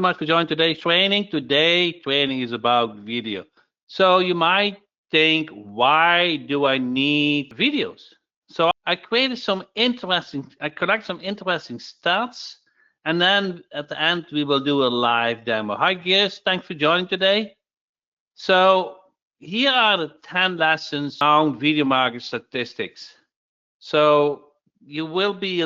much for joining today's training. Today's training is about video. So you might think, why do I need videos? So I collected some interesting stats, and then at the end we will do a live demo. Hi Gears, thanks for joining today. So here are the 10 lessons on video market statistics. So you will be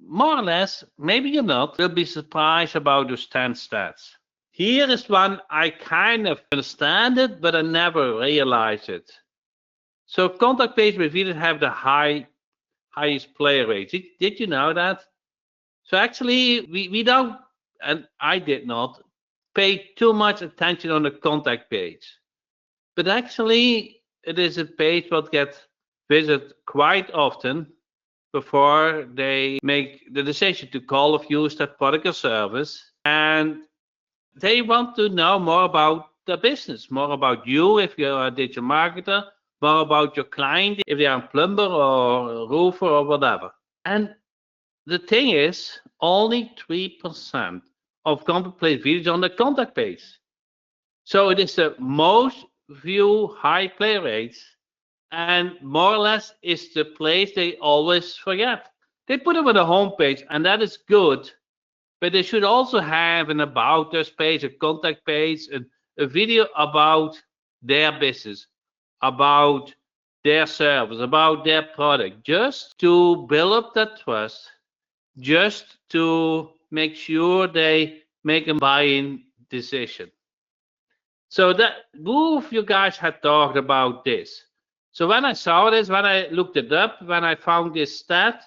more or less, maybe you're not, will be surprised about those 10 stats. Here is one I kind of understand it, but I never realized it. So contact page with video have the highest play rate. Did you know that? So actually, we don't, and I did not, pay too much attention on the contact page. But actually, it is a page that gets visited quite often before they make the decision to call or use that product or service. And they want to know more about the business, more about you if you're a digital marketer, more about your client if they are a plumber or a roofer or whatever. And the thing is, only 3% of contact page videos on the contact page. So it is the most view high play rates, and more or less is the place they always forget. They put it on the home page, and that is good, but they should also have an about us page, a contact page, a video about their business, about their service, about their product, just to build up that trust, just to make sure they make a buy-in decision. So that both of you guys had talked about this. So when I saw this, when I looked it up, when I found this stat,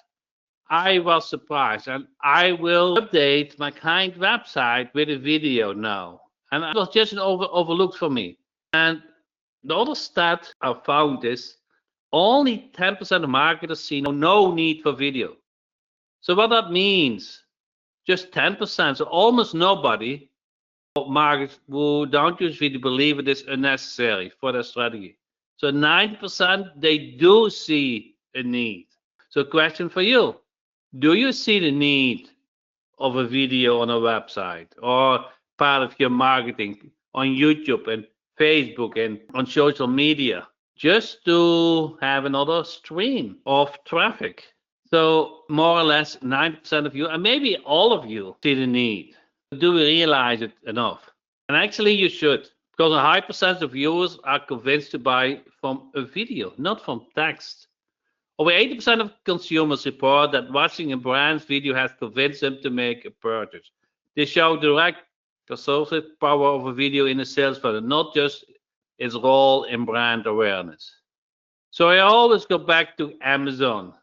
I was surprised, and I will update my client website with a video now. And it was just an overlooked for me. And the other stat I found is only 10% of marketers see no need for video. So what that means, just 10%, so almost nobody of marketers who don't use video believe it is unnecessary for their strategy. So 90% they do see a need. So question for you, do you see the need of a video on a website or part of your marketing on YouTube and Facebook and on social media just to have another stream of traffic? So more or less 90% of you, and maybe all of you, see the need. Do we realize it enough? And actually you should, because a high percentage of viewers are convinced to buy from a video, not from text. Over 80% of consumers report that watching a brand's video has convinced them to make a purchase. They show direct associative power of a video in a sales funnel, not just its role in brand awareness. So I always go back to Amazon.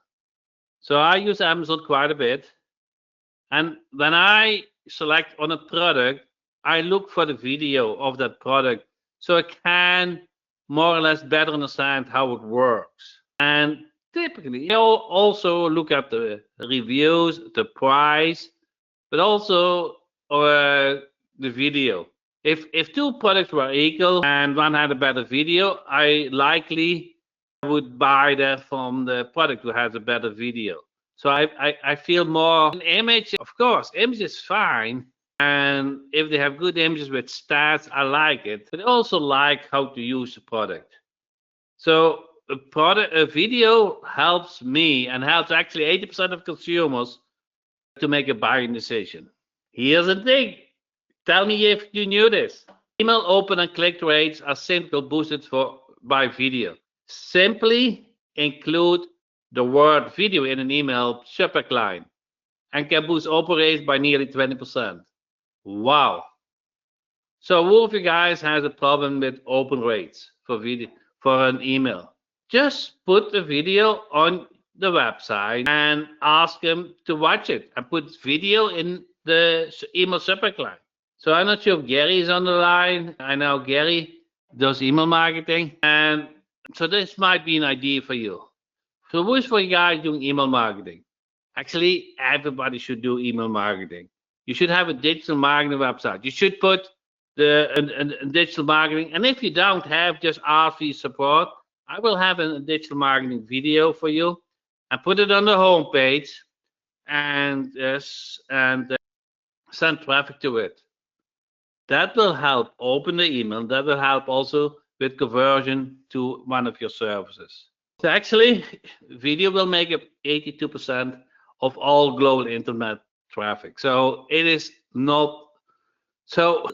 So I use Amazon quite a bit. And when I select on a product, I look for the video of that product so I can more or less better understand how it works. And typically, I'll also look at the reviews, the price, but also the video. If two products were equal and one had a better video, I likely would buy that from the product who has a better video. So I feel more an image. Of course, image is fine, and if they have good images with stats, I like it. But I also like how to use the product. So a video helps me and helps actually 80% of consumers to make a buying decision. Here's the thing. Tell me if you knew this. Email open and click rates are simply boosted by video. Simply include the word video in an email subject line and can boost open rates by nearly 20%. Wow. So who of you guys has a problem with open rates for video for an email? Just put the video on the website and ask them to watch it and put video in the email subject line. So I'm not sure if Gary is on the line. I know Gary does email marketing, and so this might be an idea for you. So who's for you guys doing email marketing? Actually, everybody should do email marketing. You should have a digital marketing website. You should put the digital marketing, and if you don't have, just ask for support. I will have a digital marketing video for you and put it on the home page and send traffic to it. That will help open the email. That will help also with conversion to one of your services. So actually, video will make up 82% of all global internet traffic. So it is not. So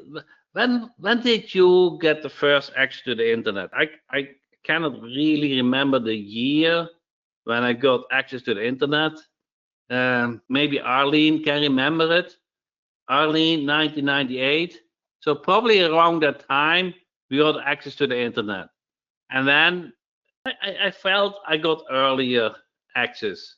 when did you get the first access to the internet? I cannot really remember the year when I got access to the internet. Maybe Arlene can remember it. Arlene, 1998. So probably around that time we got access to the internet, and then I felt I got earlier access.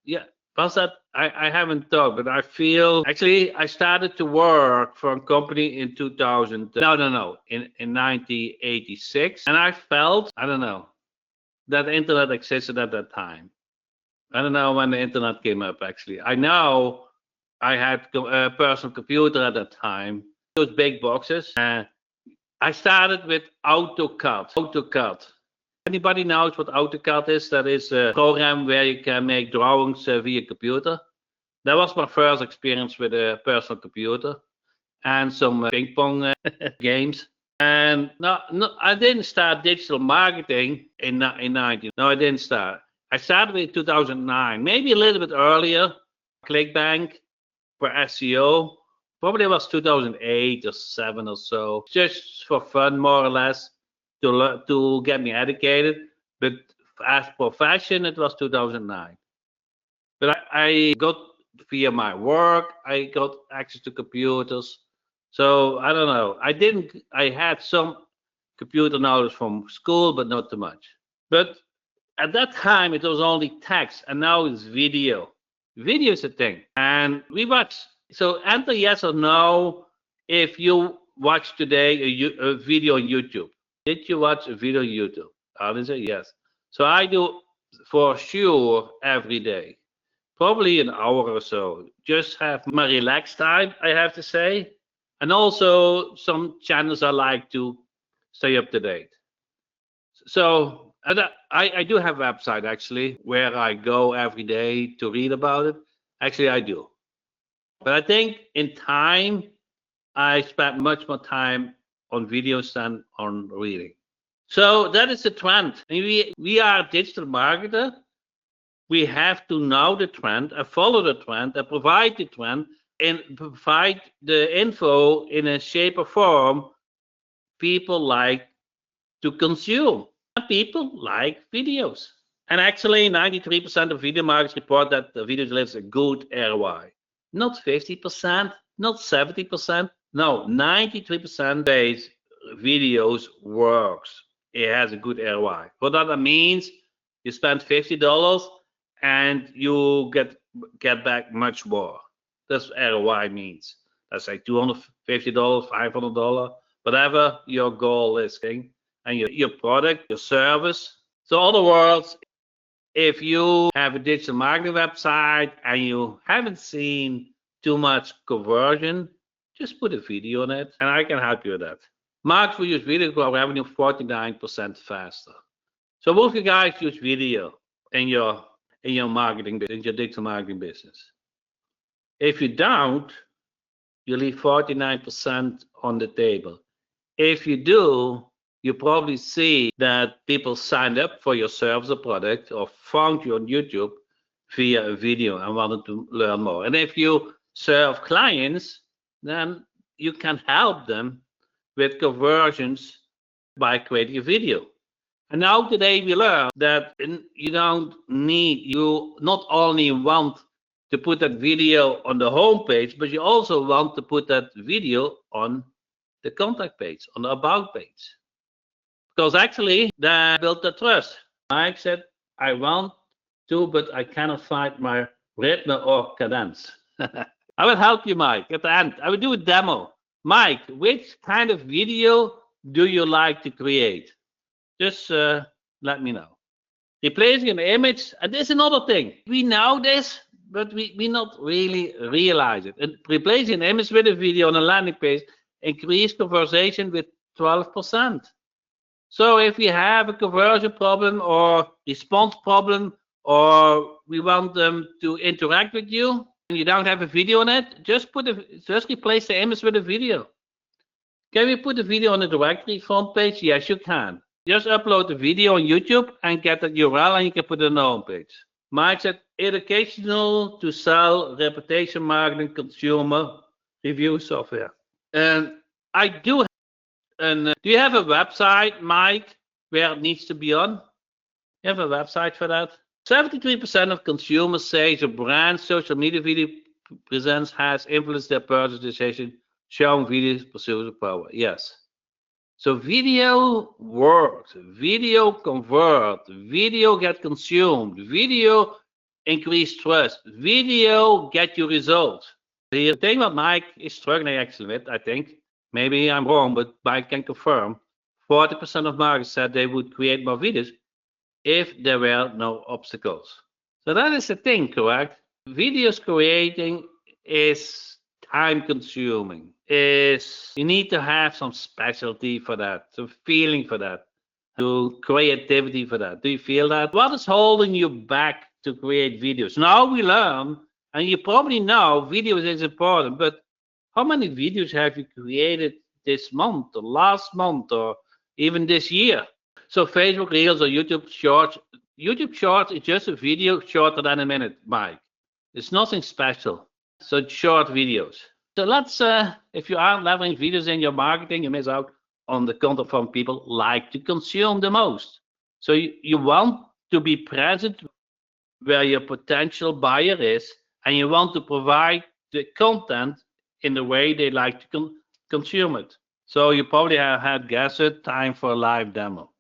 Yeah, was that? I haven't thought, but I feel actually I started to work for a company in 2000. No, in 1986, and I felt I don't know that the internet existed at that time. I don't know when the internet came up. Actually, I know I had a personal computer at that time. Those big boxes. I started with AutoCAD. AutoCAD. Anybody knows what AutoCAD is? That is a program where you can make drawings via computer. That was my first experience with a personal computer and some ping pong games. And no, I didn't start digital marketing in 19. No, I didn't start. I started in 2009, maybe a little bit earlier. ClickBank for SEO. Probably it was 2008 or 7 or so, just for fun, more or less, to get me educated. But as profession, it was 2009. But I got via my work, I got access to computers. So I don't know. I had some computer knowledge from school, but not too much. But at that time, it was only text, and now it's video. Video is a thing, and we watch. So enter yes or no if you watch today a video on YouTube. Did you watch a video on YouTube? Answer yes. So I do for sure every day, probably an hour or so. Just have my relaxed time, I have to say, and also some channels I like to stay up to date. So I do have a website actually where I go every day to read about it. Actually, I do. But I think in time, I spent much more time on videos than on reading. So that is the trend. We are a digital marketer. We have to know the trend and follow the trend and provide the trend and provide the info in a shape or form people like to consume. People like videos. And actually, 93% of video marketers report that the video delivers a good ROI. Not 50%, not 70%. No, 93% says videos works. It has a good ROI. What that means, you spend $50 and you get back much more. That's what ROI means. Let's say $250, $500, whatever your goal is, and your product, your service. So, in other words, if you have a digital marketing website and you haven't seen too much conversion, just put a video on it, and I can help you with that. Marketers will use video to grow revenue 49% faster. So both you guys use video in your marketing, in your digital marketing business. If you don't, you leave 49% on the table. If you do, you probably see that people signed up for your service or product or found you on YouTube via a video and wanted to learn more. And if you serve clients, then you can help them with conversions by creating a video. And now today we learn that you not only want to put that video on the home page, but you also want to put that video on the contact page, on the about page. Because actually, that built the trust. Mike said, I want to, but I cannot find my rhythm or cadence. I will help you, Mike, at the end. I will do a demo. Mike, which kind of video do you like to create? Just let me know. Replacing an image, and this is another thing. We know this, but we not really realize it. And replacing an image with a video on a landing page increase conversion with 12%. So if we have a conversion problem or response problem, or we want them to interact with you, and you don't have a video on it, just replace the image with a video. Can we put the video on the directory front page? Yes, you can. Just upload the video on YouTube and get that URL and you can put it on the homepage. Mike said educational to sell reputation marketing consumer review software. And I do. And do you have a website, Mike, where it needs to be on? You have a website for that? 73% of consumers say the brand social media video presence has influenced their purchase decision, showing videos pursues of power. Yes. So video works, video convert, video get consumed, video increase trust, video get you results. The thing what Mike is struggling actually with, I think, maybe I'm wrong, but Mike can confirm, 40% of marketers said they would create more videos if there were no obstacles. So that is the thing, correct? Videos creating is time consuming. You need to have some specialty for that, some feeling for that, to creativity for that. Do you feel that? What is holding you back to create videos? Now we learn, and you probably know videos is important, but how many videos have you created this month or last month or even this year? So Facebook Reels or YouTube Shorts. YouTube Shorts is just a video shorter than a minute, Mike. It's nothing special. So it's short videos. So let's, if you aren't leveraging videos in your marketing, you miss out on the content from people like to consume the most. So you want to be present where your potential buyer is, and you want to provide the content in the way they like to consume it. So you probably have had guessed it, time for a live demo.